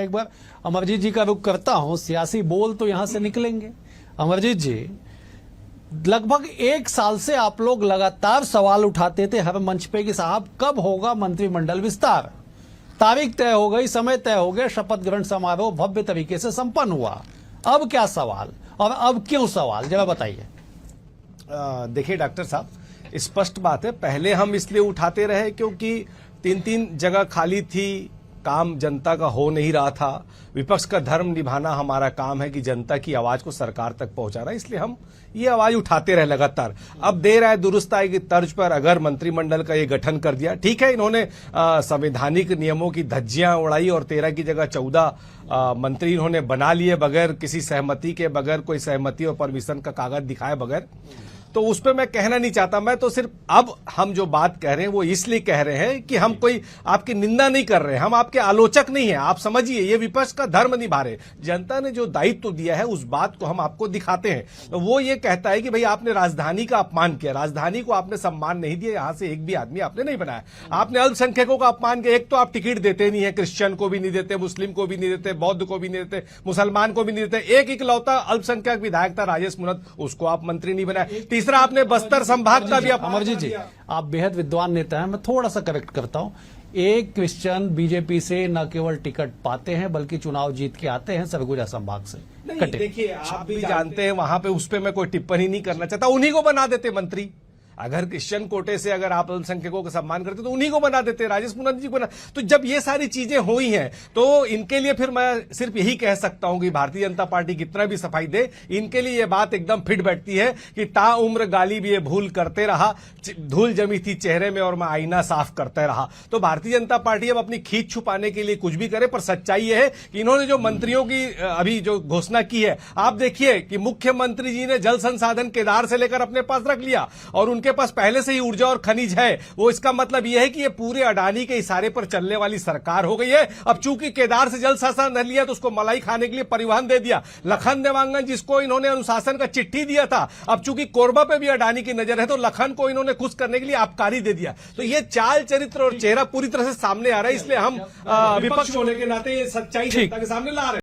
एक बार अमरजीत जी का रुख करता हूं। सियासी बोल तो यहां से निकलेंगे। अमरजीत जी, लगभग 1 साल से आप लोग लगातार सवाल उठाते थे हर मंच पे कि साहब कब होगा मंत्रिमंडल विस्तार। तारीख तय हो गई, समय तय हो गया, शपथ ग्रहण समारोह भव्य तरीके से संपन्न हुआ। अब क्या सवाल और अब क्यों सवाल, जरा बताइए। देखिए डॉक्टर साहब, स्पष्ट बात है, पहले हम इसलिए उठाते रहे क्योंकि 3-3 जगह खाली थी, काम जनता का हो नहीं रहा था। विपक्ष का धर्म निभाना हमारा काम है कि जनता की आवाज को सरकार तक पहुंचाना, इसलिए हम ये आवाज उठाते रहे लगातार। अब देर आए दुरुस्त आए की तर्ज पर अगर मंत्रिमंडल का ये गठन कर दिया, ठीक है, इन्होंने संवैधानिक नियमों की धज्जियां उड़ाई और 13 की जगह 14 मंत्री इन्होंने बना लिए बगैर किसी सहमति के, बगैर कोई सहमति और परमिशन का कागज दिखाए बगैर। तो उस पर मैं कहना नहीं चाहता, मैं तो सिर्फ अब हम जो बात कह रहे हैं वो इसलिए कह रहे हैं कि हम कोई आपकी निंदा नहीं कर रहे हैं, हम आपके आलोचक नहीं हैं। आप समझिए, ये विपक्ष का धर्म निभा रहे। जनता ने जो दायित्व दिया है उस बात को हम आपको दिखाते हैं। तो वो ये कहता है कि भाई आपने राजधानी का अपमान किया, राजधानी को आपने सम्मान नहीं दिया, यहां से एक भी आदमी आपने नहीं बनाया। आपने अल्पसंख्यकों का अपमान किया। एक तो आप टिकट देते नहीं है, क्रिश्चियन को भी नहीं देते, मुस्लिम को भी नहीं देते, बौद्ध को भी नहीं देते, मुसलमान को भी नहीं देते। एक इकलौता अल्पसंख्यक विधायक था राजेश मुनत, उसको आप मंत्री नहीं बनाए। तीसरा आपने बस्तर संभाग का भी। अमरजीत जी, आप बेहद विद्वान नेता हैं, मैं थोड़ा सा करेक्ट करता हूं। एक क्रिश्चियन बीजेपी से न केवल टिकट पाते हैं बल्कि चुनाव जीत के आते हैं सरगुजा संभाग से। देखिए, आप भी जानते हैं, वहां पे उस पे मैं कोई टिप्पणी नहीं करना चाहता। उन्हीं को बना देते मंत्री। अगर क्रिश्चियन कोटे से अगर आप अल्पसंख्यकों का सम्मान करते तो उन्हीं को बना देते, राजेश मुनत जी को बना। तो जब ये सारी चीजें हुई हैं तो इनके लिए फिर मैं सिर्फ यही कह सकता हूं कि भारतीय जनता पार्टी कितना भी सफाई दे, इनके लिए ये बात एकदम फिट बैठती है कि ता उम्र गाली भी ये भूल करते रहा, धूल जमी थी चेहरे में और मैं आईना साफ करते रहा। तो भारतीय जनता पार्टी अब अपनी खींच छुपाने के लिए कुछ भी करे, पर सच्चाई यह है कि इन्होंने जो मंत्रियों की अभी जो घोषणा की है, आप देखिए कि मुख्यमंत्री जी ने जल संसाधन केदार से लेकर अपने पास रख लिया और उनके पास पहले से ही ऊर्जा और खनिज है। वो इसका मतलब यह है कि ये पूरे अडानी के इशारे पर चलने वाली सरकार हो गई है। अब चूंकि केदार से जल संसाधन लिया तो उसको मलाई खाने के लिए परिवहन दे दिया। लखन देवांगन जिसको इन्होंने अनुशासन का चिट्ठी दिया था, अब चूंकि कोरबा पे भी अडानी की नजर है तो लखन को इन्होंने खुश करने के लिए आबकारी दे दिया। तो ये चाल चरित्र और चेहरा पूरी तरह से सामने आ रहा है, इसलिए हम विपक्ष होने के नाते ये सच्चाई जनता के सामने ला रहे हैं।